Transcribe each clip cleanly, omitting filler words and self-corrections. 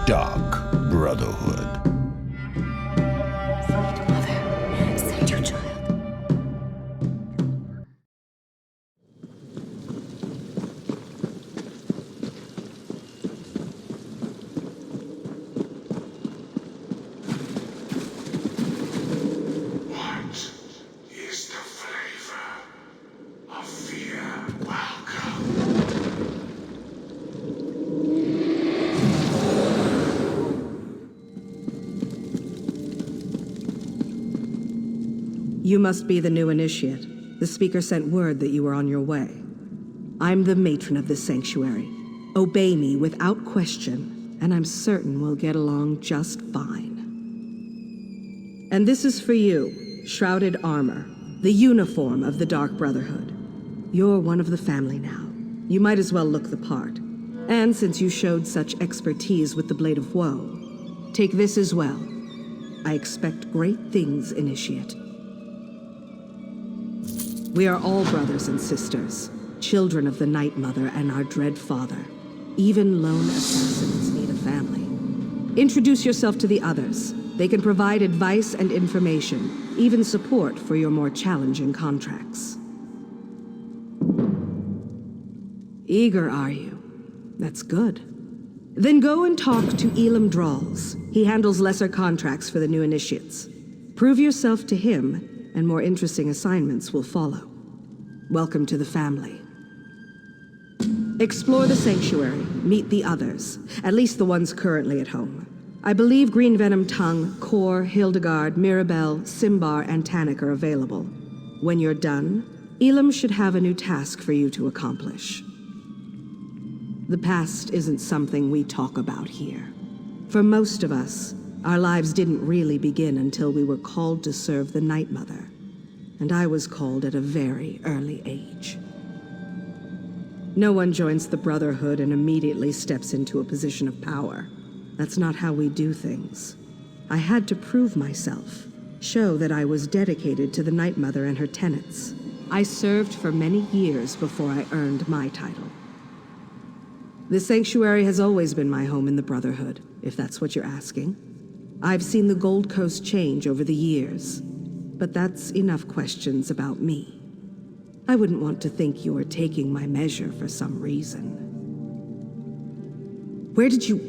Dark Brotherhood. Sweet mother, send your child. What is the flavor of fear? Welcome. You must be the new initiate. The speaker sent word that you were on your way. I'm the matron of this sanctuary. Obey me without question, and I'm certain we'll get along just fine. And this is for you, Shrouded Armor, the uniform of the Dark Brotherhood. You're one of the family now. You might as well look the part. And since you showed such expertise with the Blade of Woe, take this as well. I expect great things, Initiate. We are all brothers and sisters, children of the Night Mother and our dread father. Even lone assassins need a family. Introduce yourself to the others. They can provide advice and information, even support for your more challenging contracts. Eager, are you? That's good. Then go and talk to Elam Drawls. He handles lesser contracts for the new initiates. Prove yourself to him, and more interesting assignments will follow. Welcome to the family. Explore the sanctuary, meet the others, at least the ones currently at home. I believe Green Venom Tongue, Kor, Hildegard, Mirabelle, Simbar, and Tannic are available. When you're done, Elam should have a new task for you to accomplish. The past isn't something we talk about here. For most of us, our lives didn't really begin until we were called to serve the Night Mother. And I was called at a very early age. No one joins the Brotherhood and immediately steps into a position of power. That's not how we do things. I had to prove myself, show that I was dedicated to the Night Mother and her tenets. I served for many years before I earned my title. The sanctuary has always been my home in the Brotherhood, if that's what you're asking. I've seen the Gold Coast change over the years, but that's enough questions about me. I wouldn't want to think you were taking my measure for some reason. Where did you...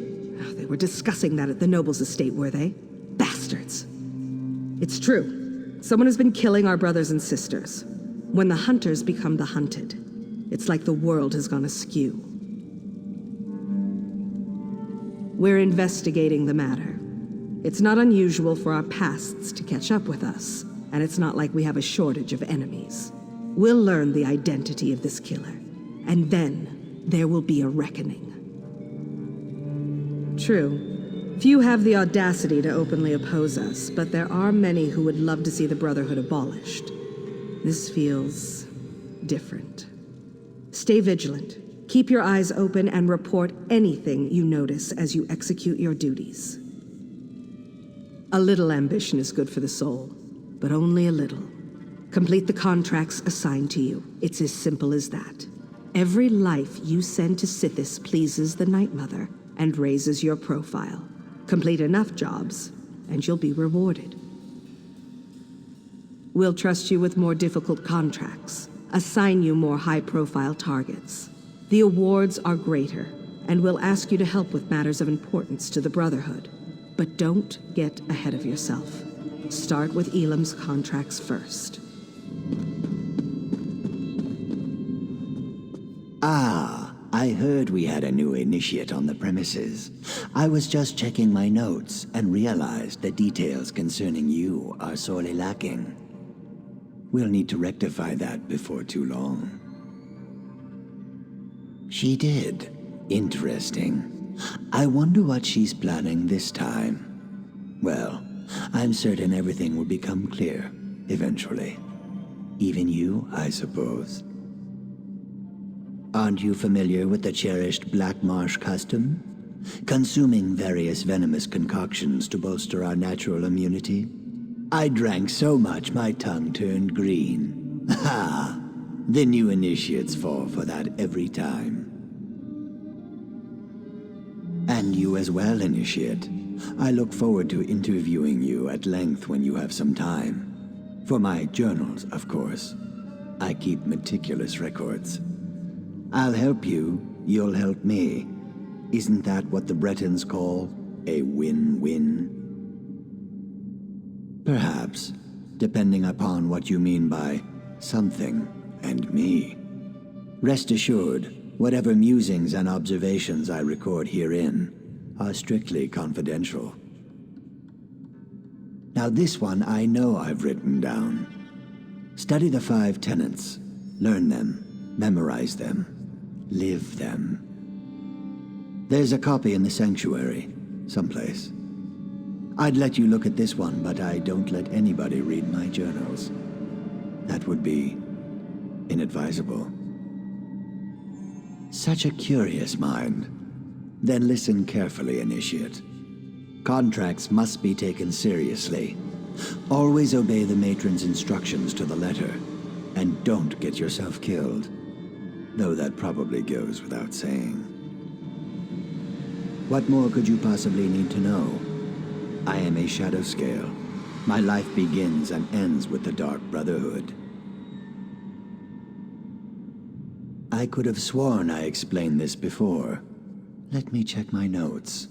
Oh, they were discussing that at the Noble's estate, were they? Bastards. It's true. Someone has been killing our brothers and sisters. When the hunters become the hunted, it's like the world has gone askew. We're investigating the matter. It's not unusual for our pasts to catch up with us, and it's not like we have a shortage of enemies. We'll learn the identity of this killer, and then there will be a reckoning. True, few have the audacity to openly oppose us, but there are many who would love to see the Brotherhood abolished. This feels different. Stay vigilant. Keep your eyes open and report anything you notice as you execute your duties. A little ambition is good for the soul, but only a little. Complete the contracts assigned to you. It's as simple as that. Every life you send to Sithis pleases the Night Mother and raises your profile. Complete enough jobs, and you'll be rewarded. We'll trust you with more difficult contracts, assign you more high-profile targets. The awards are greater, and we'll ask you to help with matters of importance to the Brotherhood. But don't get ahead of yourself. Start with Elam's contracts first. Ah, I heard we had a new initiate on the premises. I was just checking my notes and realized the details concerning you are sorely lacking. We'll need to rectify that before too long. She did. Interesting. I wonder what she's planning this time. Well, I'm certain everything will become clear, eventually. Even you, I suppose. Aren't you familiar with the cherished Black Marsh custom? Consuming various venomous concoctions to bolster our natural immunity? I drank so much my tongue turned green. Ha! The new initiates fall for that every time. And you as well, Initiate. I look forward to interviewing you at length when you have some time. For my journals, of course. I keep meticulous records. I'll help you, you'll help me. Isn't that what the Bretons call a win-win? Perhaps, depending upon what you mean by something and me. Rest assured, whatever musings and observations I record herein are strictly confidential. Now this one I know I've written down. Study the 5 tenets, learn them, memorize them, live them. There's a copy in the sanctuary, someplace. I'd let you look at this one, but I don't let anybody read my journals. That would be inadvisable. Such a curious mind. Then listen carefully, Initiate. Contracts must be taken seriously. Always obey the matron's instructions to the letter, and don't get yourself killed. Though that probably goes without saying. What more could you possibly need to know? I am a shadow scale. My life begins and ends with the Dark Brotherhood. I could have sworn I explained this before. Let me check my notes.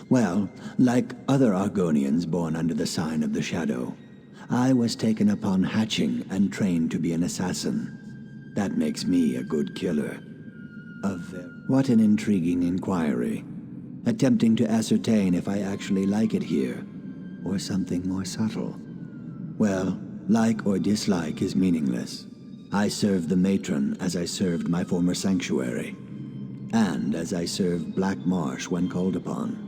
Well, like other Argonians born under the sign of the Shadow, I was taken upon hatching and trained to be an assassin. That makes me a good killer. What an intriguing inquiry. Attempting to ascertain if I actually like it here, or something more subtle. Well, like or dislike is meaningless. I serve the matron as I served my former sanctuary, and as I serve Black Marsh when called upon.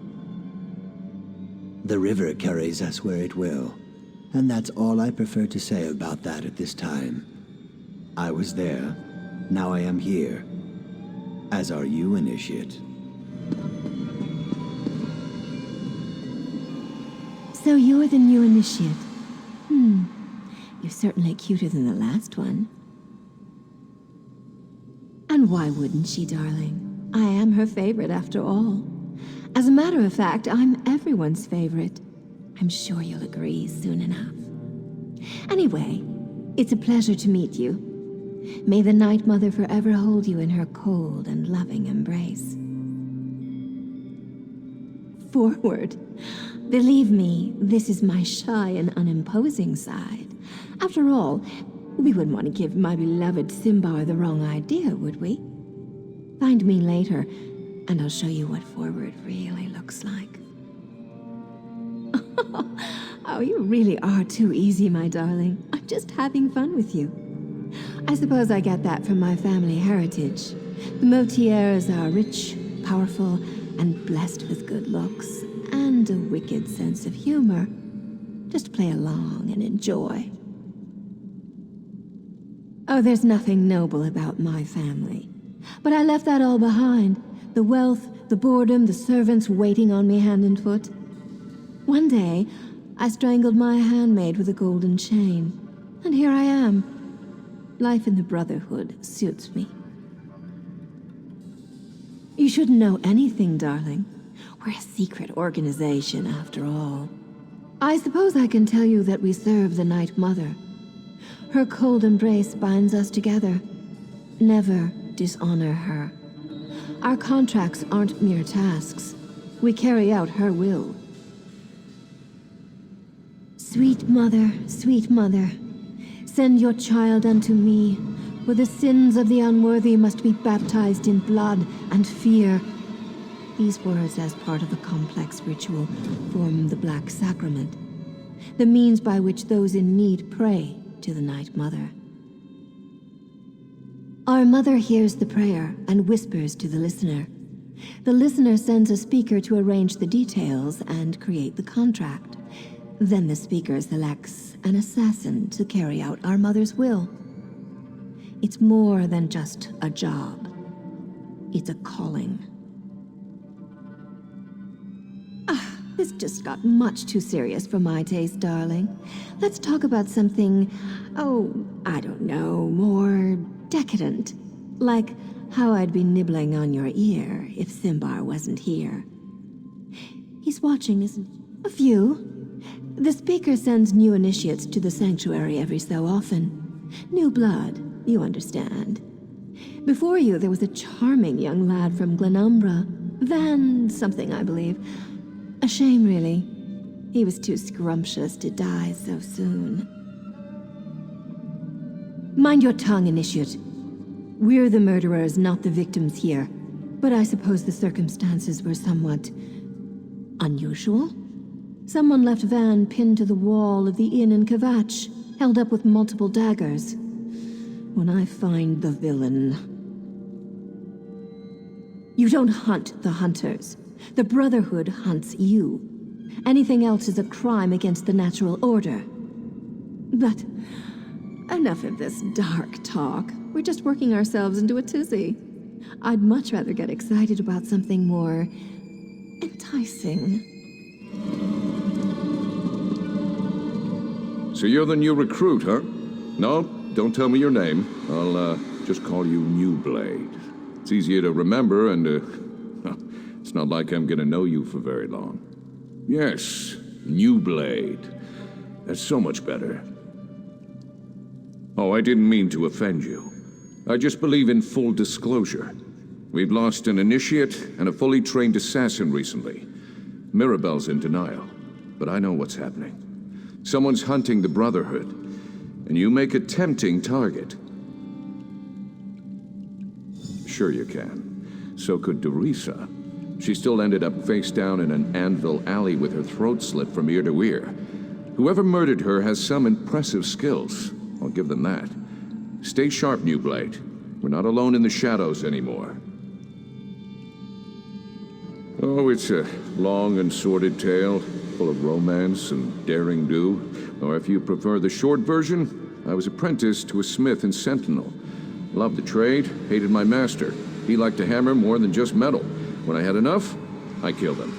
The river carries us where it will, and that's all I prefer to say about that at this time. I was there, now I am here. As are you, Initiate. So you're the new Initiate. You're certainly cuter than the last one. And why wouldn't she, darling? I am her favorite after all. As a matter of fact, I'm everyone's favorite. I'm sure you'll agree soon enough. Anyway, it's a pleasure to meet you. May the Night Mother forever hold you in her cold and loving embrace. Forward. Believe me, this is my shy and unimposing side. After all, we wouldn't want to give my beloved Simbar the wrong idea, would we? Find me later, and I'll show you what forward really looks like. Oh, you really are too easy, my darling. I'm just having fun with you. I suppose I get that from my family heritage. The Motiers are rich, powerful, and blessed with good looks, and a wicked sense of humor. Just play along and enjoy. Oh, there's nothing noble about my family. But I left that all behind. The wealth, the boredom, the servants waiting on me hand and foot. One day, I strangled my handmaid with a golden chain. And here I am. Life in the Brotherhood suits me. You shouldn't know anything, darling. We're a secret organization, after all. I suppose I can tell you that we serve the Night Mother. Her cold embrace binds us together. Never dishonor her. Our contracts aren't mere tasks. We carry out her will. Sweet mother, send your child unto me, for the sins of the unworthy must be baptized in blood and fear. These words, as part of a complex ritual, form the Black Sacrament, the means by which those in need pray to the Night Mother. Our mother hears the prayer and whispers to the listener. The listener sends a speaker to arrange the details and create the contract. Then the speaker selects an assassin to carry out our mother's will. It's more than just a job. It's a calling. This just got much too serious for my taste, darling. Let's talk about something, I don't know, more decadent. Like how I'd be nibbling on your ear if Simbar wasn't here. He's watching, isn't he? A few. The Speaker sends new initiates to the Sanctuary every so often. New blood, you understand. Before you, there was a charming young lad from Glenumbra. Van something, I believe. A shame, really. He was too scrumptious to die so soon. Mind your tongue, Initiate. We're the murderers, not the victims here. But I suppose the circumstances were somewhat unusual? Someone left Van pinned to the wall of the inn in Kvatch, held up with multiple daggers. When I find the villain... You don't hunt the hunters. The Brotherhood hunts you. Anything else is a crime against the natural order. But enough of this dark talk. We're just working ourselves into a tizzy. I'd much rather get excited about something more enticing. So you're the new recruit, huh? No, don't tell me your name. I'll just call you New Blade. It's easier to remember, and it's not like I'm gonna know you for very long. Yes, New Blade. That's so much better. Oh, I didn't mean to offend you. I just believe in full disclosure. We've lost an initiate and a fully trained assassin recently. Mirabelle's in denial, but I know what's happening. Someone's hunting the Brotherhood, and you make a tempting target. Sure you can. So could Dorisa. She still ended up face down in an anvil alley with her throat slit from ear to ear. Whoever murdered her has some impressive skills. I'll give them that. Stay sharp, New Blade. We're not alone in the shadows anymore. Oh, it's a long and sordid tale, full of romance and daring do. Or if you prefer the short version, I was apprenticed to a smith in Sentinel. Loved the trade, hated my master. He liked to hammer more than just metal. When I had enough, I killed him.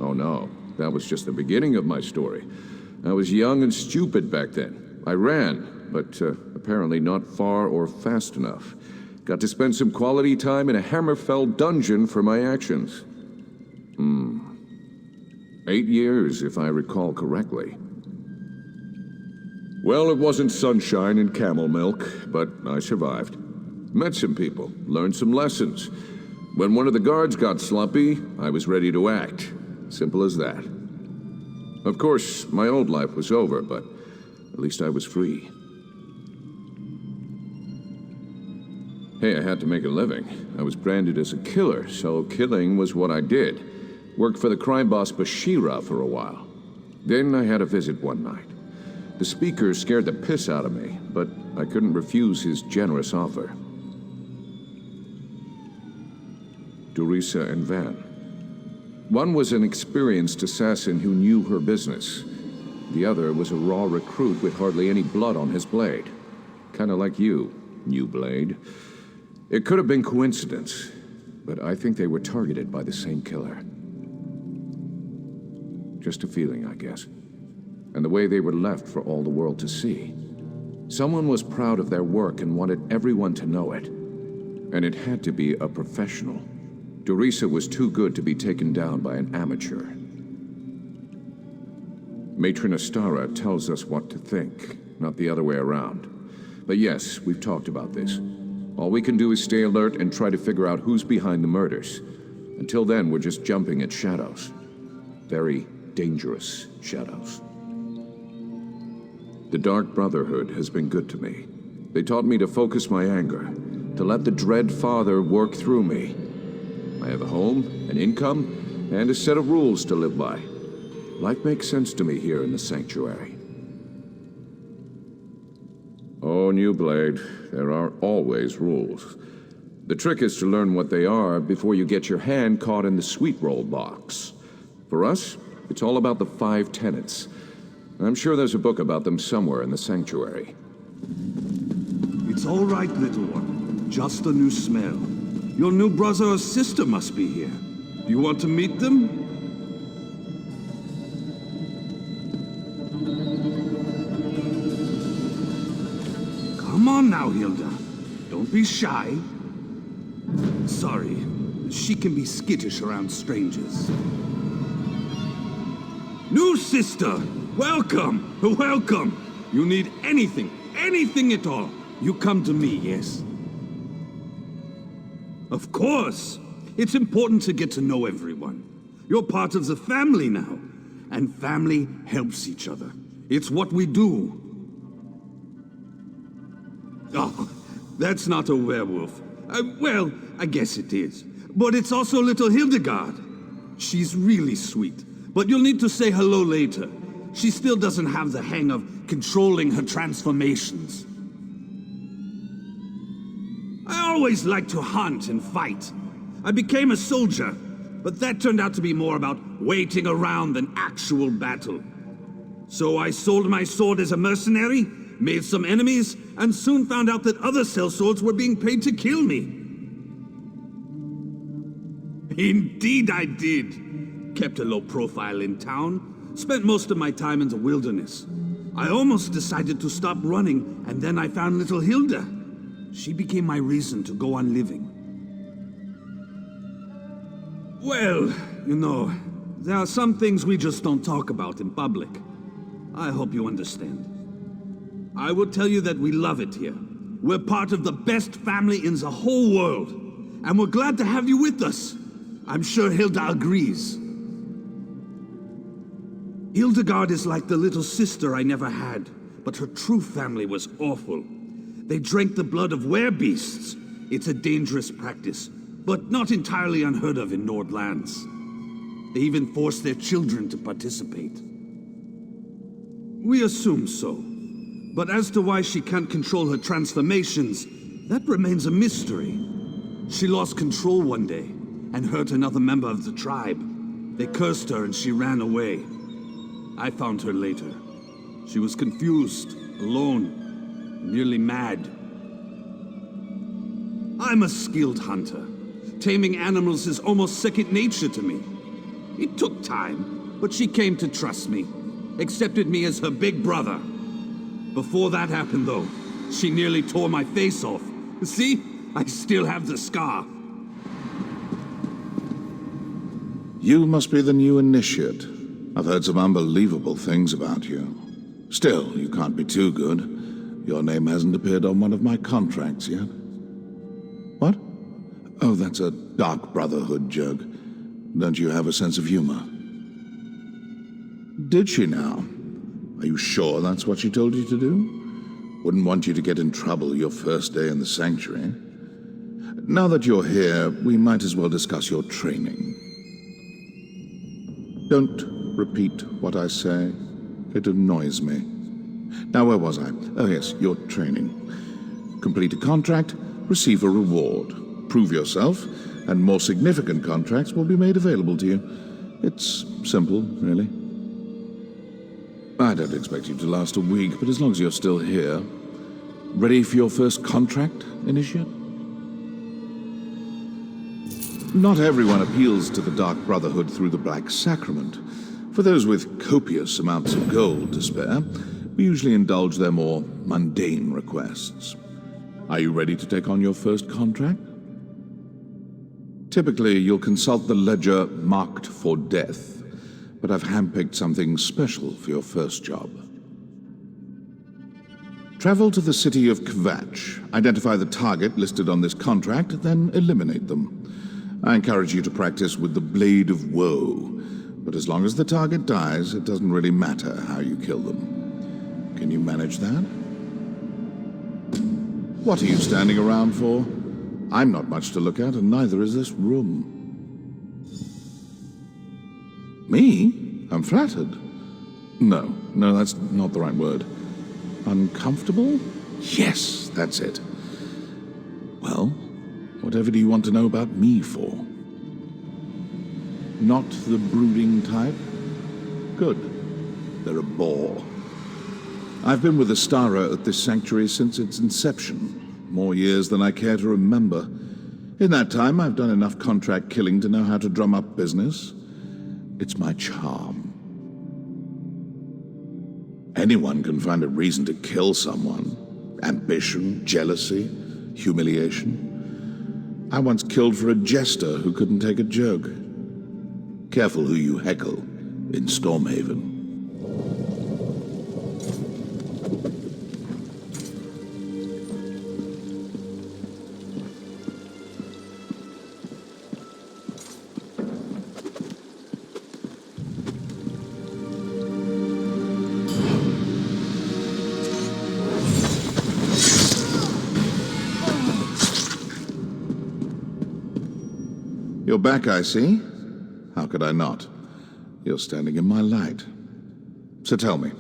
Oh no, that was just the beginning of my story. I was young and stupid back then. I ran, but apparently not far or fast enough. Got to spend some quality time in a Hammerfell dungeon for my actions. 8 years, if I recall correctly. Well, it wasn't sunshine and camel milk, but I survived. Met some people, learned some lessons. When one of the guards got sloppy, I was ready to act. Simple as that. Of course, my old life was over, but at least I was free. Hey, I had to make a living. I was branded as a killer, so killing was what I did. Worked for the crime boss Bashira for a while. Then I had a visit one night. The Speaker scared the piss out of me, but I couldn't refuse his generous offer. Dorisa and Van. One was an experienced assassin who knew her business. The other was a raw recruit with hardly any blood on his blade. Kinda like you, New Blade. It could have been coincidence, but I think they were targeted by the same killer. Just a feeling, I guess. And the way they were left for all the world to see. Someone was proud of their work and wanted everyone to know it. And it had to be a professional. Dorisa was too good to be taken down by an amateur. Matron Astara tells us what to think, not the other way around. But yes, we've talked about this. All we can do is stay alert and try to figure out who's behind the murders. Until then, we're just jumping at shadows. Very dangerous shadows. The Dark Brotherhood has been good to me. They taught me to focus my anger, to let the Dread Father work through me. I have a home, an income, and a set of rules to live by. Life makes sense to me here in the Sanctuary. Oh, New Blade, there are always rules. The trick is to learn what they are before you get your hand caught in the sweet roll box. For us, it's all about the 5 tenets. I'm sure there's a book about them somewhere in the Sanctuary. It's all right, little one. Just a new smell. Your new brother or sister must be here. Do you want to meet them? Come on now, Hilda. Don't Don't be shy. Sorry, she can be skittish around strangers. New sister! Welcome! Welcome! You need anything at all, you come to me, yes? Of course! It's important to get to know everyone. You're part of the family now, and family helps each other. It's what we do. Oh, that's not a werewolf. Well, I guess it is. But it's also little Hildegard. She's really sweet, but you'll need to say hello later. She still doesn't have the hang of controlling her transformations. I always liked to hunt and fight. I became a soldier, but that turned out to be more about waiting around than actual battle. So I sold my sword as a mercenary, made some enemies, and soon found out that other sellswords were being paid to kill me. Indeed I did. Kept a low profile in town, spent most of my time in the wilderness. I almost decided to stop running, and then I found little Hilda. She became my reason to go on living. Well, you know, there are some things we just don't talk about in public. I hope you understand. I will tell you that we love it here. We're part of the best family in the whole world, and we're glad to have you with us. I'm sure Hilda agrees. Hildegard is like the little sister I never had, but her true family was awful. They drank the blood of werebeasts. It's a dangerous practice, but not entirely unheard of in Nordlands. They even forced their children to participate. We assume so. But as to why she can't control her transformations, that remains a mystery. She lost control one day and hurt another member of the tribe. They cursed her and she ran away. I found her later. She was confused, alone, nearly mad. I'm a skilled hunter. Taming animals is almost second nature to me. It took time, but she came to trust me, accepted me as her big brother. Before that happened, though, she nearly tore my face off. See? I still have the scar. You must be the new initiate. I've heard some unbelievable things about you. Still, you can't be too good. Your name hasn't appeared on one of my contracts yet. What? Oh, that's a Dark Brotherhood joke. Don't you have a sense of humor? Did she now? Are you sure that's what she told you to do? Wouldn't want you to get in trouble your first day in the sanctuary. Now that you're here, we might as well discuss your training. Don't repeat what I say. It annoys me. Now, where was I? Oh yes, your training. Complete a contract, receive a reward. Prove yourself, and more significant contracts will be made available to you. It's simple, really. I don't expect you to last a week, but as long as you're still here. Ready for your first contract, Initiate? Not everyone appeals to the Dark Brotherhood through the Black Sacrament. For those with copious amounts of gold to spare, we usually indulge their more mundane requests. Are you ready to take on your first contract? Typically, you'll consult the ledger marked for death, but I've handpicked something special for your first job. Travel to the city of Kvatch, identify the target listed on this contract, then eliminate them. I encourage you to practice with the Blade of Woe, but as long as the target dies, it doesn't really matter how you kill them. Can you manage that? What are you standing around for? I'm not much to look at, and neither is this room. Me? I'm flattered. No, that's not the right word. Uncomfortable? Yes, that's it. Well, whatever do you want to know about me for? Not the brooding type? Good. They're a bore. I've been with Astara at this sanctuary since its inception. More years than I care to remember. In that time, I've done enough contract killing to know how to drum up business. It's my charm. Anyone can find a reason to kill someone. Ambition, jealousy. humiliation. I once killed for a jester who couldn't take a joke. Careful who you heckle in Stormhaven. You're back, I see. How could I not? You're standing in my light. So tell me,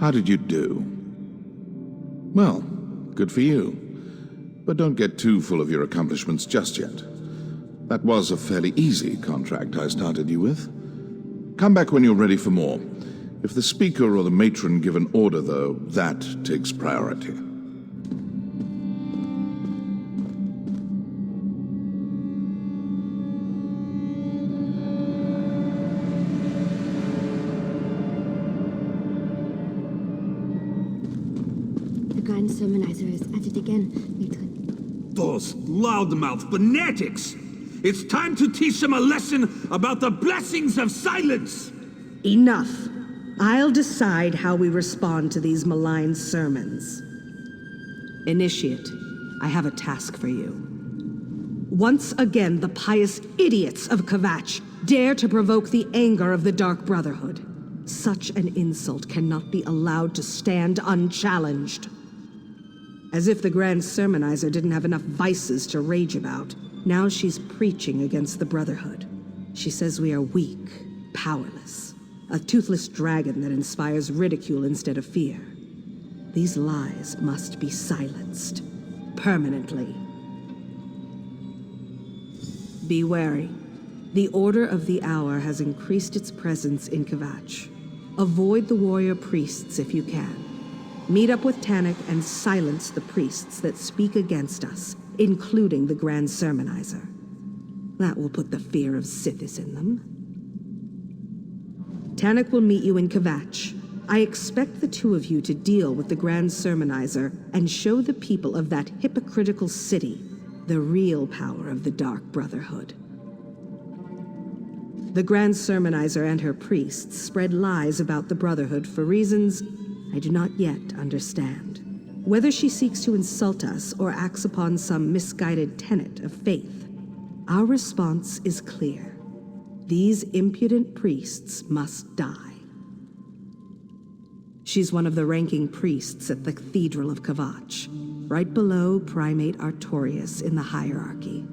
how did you do? Well, good for you. But don't get too full of your accomplishments just yet. That was a fairly easy contract I started you with. Come back when you're ready for more. If the Speaker or the Matron give an order, though, that takes priority. Grand Sermonizer is at it again, Matron. Those loudmouth fanatics! It's time to teach them a lesson about the blessings of silence! Enough. I'll decide how we respond to these malign sermons. Initiate, I have a task for you. Once again, the pious idiots of Kvatch dare to provoke the anger of the Dark Brotherhood. Such an insult cannot be allowed to stand unchallenged. As if the Grand Sermonizer didn't have enough vices to rage about. Now she's preaching against the Brotherhood. She says we are weak, powerless. A toothless dragon that inspires ridicule instead of fear. These lies must be silenced. Permanently. Be wary. The Order of the Hour has increased its presence in Kvatch. Avoid the warrior priests if you can. Meet up with Tannic and silence the priests that speak against us, including the Grand Sermonizer. That will put the fear of Sithis in them. Tannic will meet you in Kvatch. I expect the two of you to deal with the Grand Sermonizer and show the people of that hypocritical city the real power of the Dark Brotherhood. The Grand Sermonizer and her priests spread lies about the Brotherhood for reasons I do not yet understand. Whether she seeks to insult us or acts upon some misguided tenet of faith, our response is clear. These impudent priests must die. She's one of the ranking priests at the Cathedral of Kvatch, right below Primate Artorius in the hierarchy.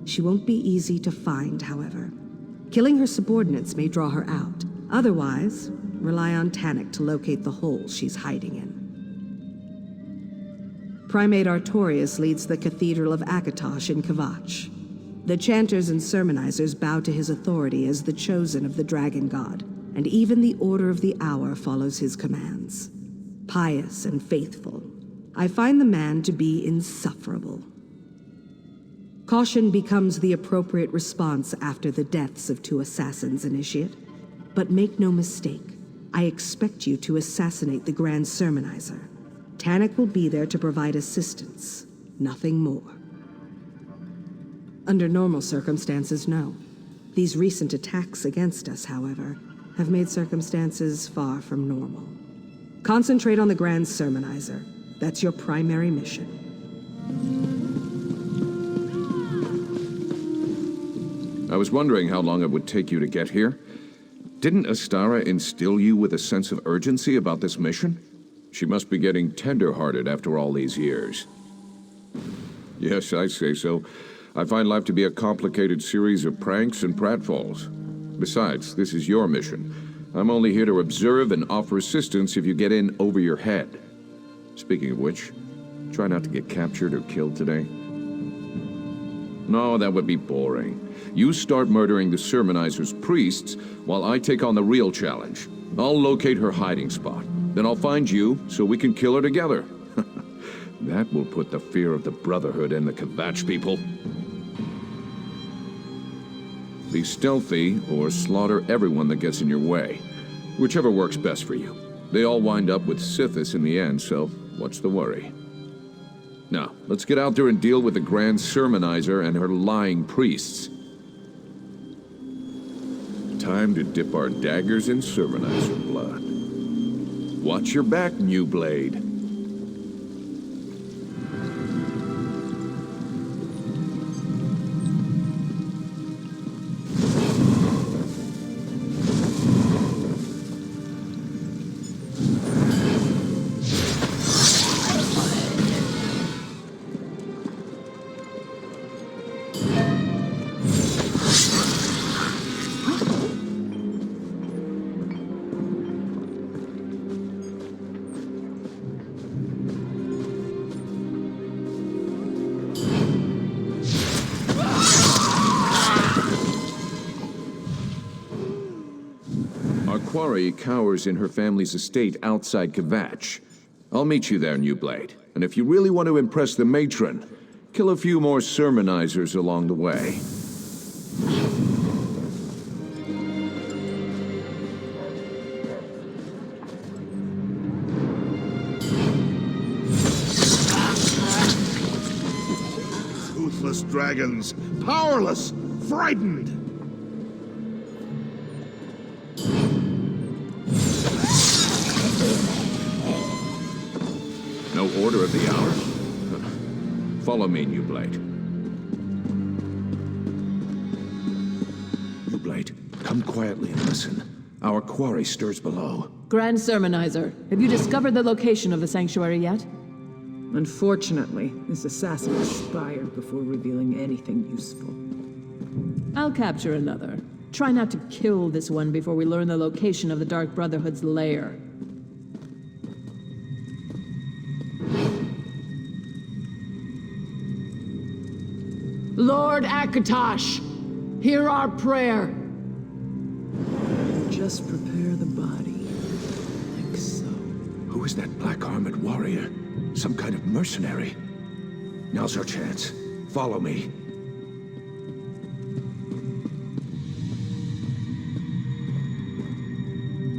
She won't be easy to find, however. Killing her subordinates may draw her out. Otherwise, rely on Tannic to locate the hole she's hiding in. Primate Artorius leads the Cathedral of Akatosh in Kvatch. The chanters and sermonizers bow to his authority as the chosen of the Dragon God, and even the Order of the Hour follows his commands. Pious and faithful, I find the man to be insufferable. Caution becomes the appropriate response after the deaths of 2 assassins, Initiate. But make no mistake, I expect you to assassinate the Grand Sermonizer. Tannic will be there to provide assistance, nothing more. Under normal circumstances, no. These recent attacks against us, however, have made circumstances far from normal. Concentrate on the Grand Sermonizer. That's your primary mission. I was wondering how long it would take you to get here. Didn't Astara instill you with a sense of urgency about this mission? She must be getting tender-hearted after all these years. Yes, I say so. I find life to be a complicated series of pranks and pratfalls. Besides, this is your mission. I'm only here to observe and offer assistance if you get in over your head. Speaking of which, try not to get captured or killed today. No, that would be boring. You start murdering the Sermonizer's priests while I take on the real challenge. I'll locate her hiding spot. Then I'll find you so we can kill her together. That will put the fear of the Brotherhood and the Kvatch people. Be stealthy or slaughter everyone that gets in your way. Whichever works best for you. They all wind up with Sithis in the end, so what's the worry? Now, let's get out there and deal with the Grand Sermonizer and her lying priests. Time to dip our daggers in Sermonizer blood. Watch your back, New Blade. Quarry cowers in her family's estate outside Kvatch. I'll meet you there, New Blade. And if you really want to impress the matron, kill a few more sermonizers along the way. Toothless dragons, powerless, frightened. No order of the hour? Follow me, New Blade. New Blade, come quietly and listen. Our quarry stirs below. Grand Sermonizer, have you discovered the location of the sanctuary yet? Unfortunately, this assassin expired before revealing anything useful. I'll capture another. Try not to kill this one before we learn the location of the Dark Brotherhood's lair. Lord Akatosh, hear our prayer. Just prepare the body, like so. Who is that black-armored warrior? Some kind of mercenary? Now's our chance. Follow me.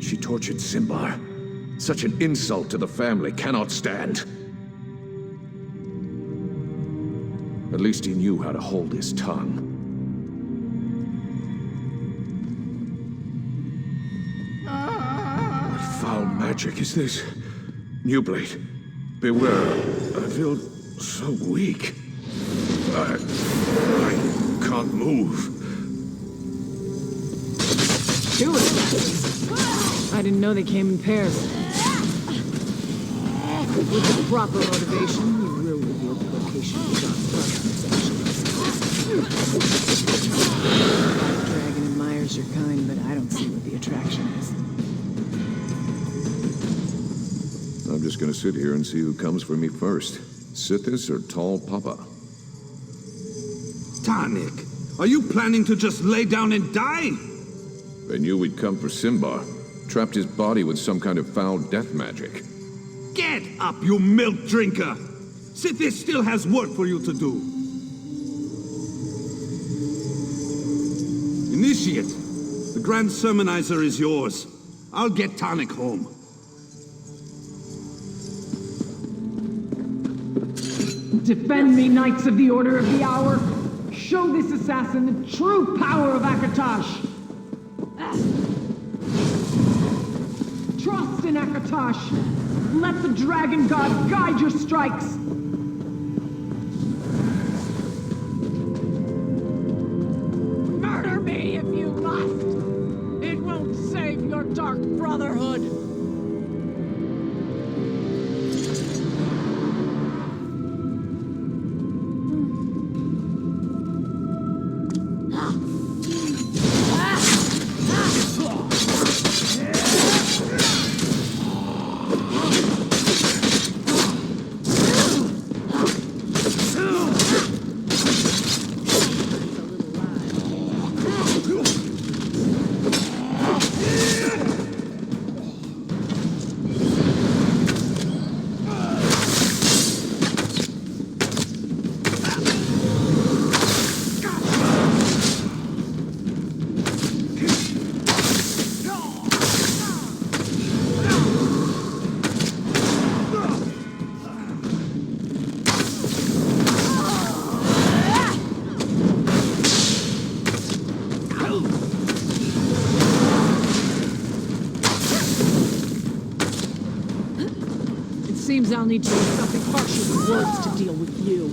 She tortured Simbar. Such an insult to the family cannot stand. At least he knew how to hold his tongue. What foul magic is this? New Blade, beware. I feel so weak. I can't move. Do it! I didn't know they came in pairs. With the proper motivation, you will reveal the location of the Dark Brotherhood's actions. Dragon admires your kind, but I don't see what the attraction is. I'm just gonna sit here and see who comes for me first. Sithis or Tall Papa? Tarnik, are you planning to just lay down and die? They knew we'd come for Simbar. Trapped his body with some kind of foul death magic. Get up, you milk drinker! Sithis still has work for you to do. Initiate, the Grand Sermonizer is yours. I'll get Tarnik home. Defend me, Knights of the Order of the Hour! Show this assassin the true power of Akatosh! Trust in Akatosh! Let the Dragon God guide your strikes! Murder me if you must! It won't save your Dark Brotherhood! Seems I'll need to use something harsher than words to deal with you.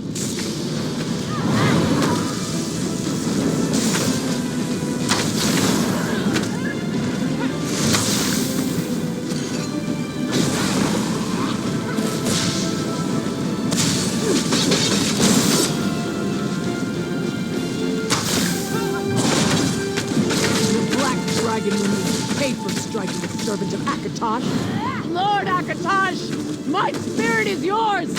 The Black Dragon will need to pay for striking the servant of Akatosh. Lord Akatosh! My spirit is yours!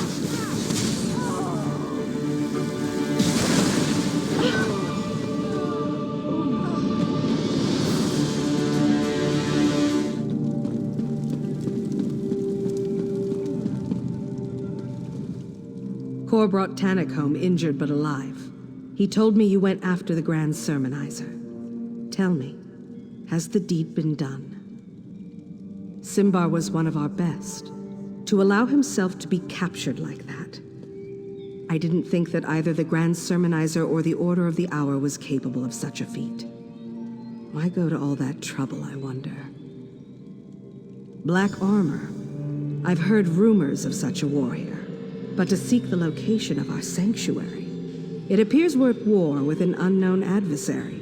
Kor brought Tannik home injured but alive. He told me you went after the Grand Sermonizer. Tell me, has the deed been done? Simbar was one of our best. To allow himself to be captured like that. I didn't think that either the Grand Sermonizer or the Order of the Hour was capable of such a feat. Why go to all that trouble, I wonder? Black armor. I've heard rumors of such a warrior. But to seek the location of our sanctuary, it appears we're at war with an unknown adversary.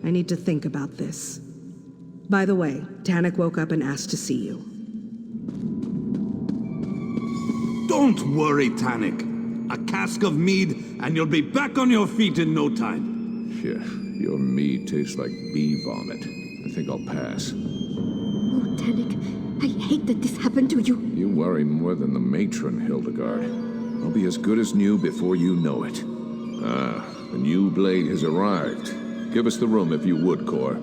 I need to think about this. By the way, Tannik woke up and asked to see you. Don't worry, Tannik. A cask of mead, and you'll be back on your feet in no time. Yeah, your mead tastes like bee vomit. I think I'll pass. Oh, Tannik, I hate that this happened to you. You worry more than the matron, Hildegard. I'll be as good as new before you know it. Ah, the new blade has arrived. Give us the room if you would, Kor.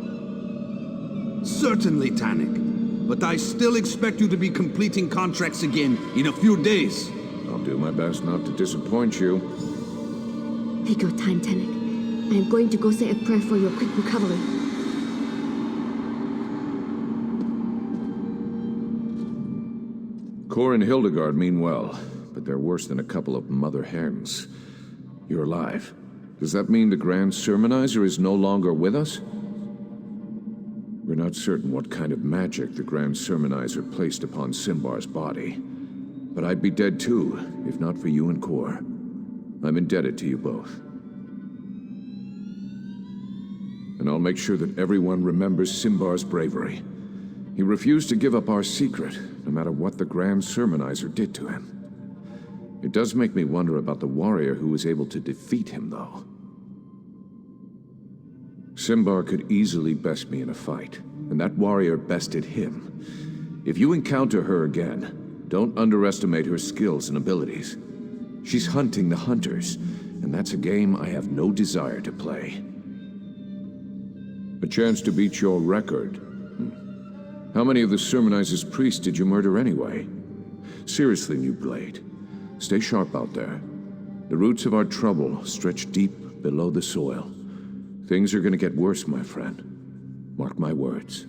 Certainly, Tannik. But I still expect you to be completing contracts again in a few days. I'll do my best not to disappoint you. Take your time, Tannik. I am going to go say a prayer for your quick recovery. Kor and Hildegard mean well, but they're worse than a couple of mother hens. You're alive. Does that mean the Grand Sermonizer is no longer with us? We're not certain what kind of magic the Grand Sermonizer placed upon Simbar's body. But I'd be dead too, if not for you and Kor. I'm indebted to you both. And I'll make sure that everyone remembers Simbar's bravery. He refused to give up our secret, no matter what the Grand Sermonizer did to him. It does make me wonder about the warrior who was able to defeat him, though. Simbar could easily best me in a fight, and that warrior bested him. If you encounter her again, don't underestimate her skills and abilities. She's hunting the hunters, and that's a game I have no desire to play. A chance to beat your record. How many of the Sermonizer's priests did you murder anyway? Seriously, New Blade, stay sharp out there. The roots of our trouble stretch deep below the soil. Things are gonna get worse, my friend. Mark my words.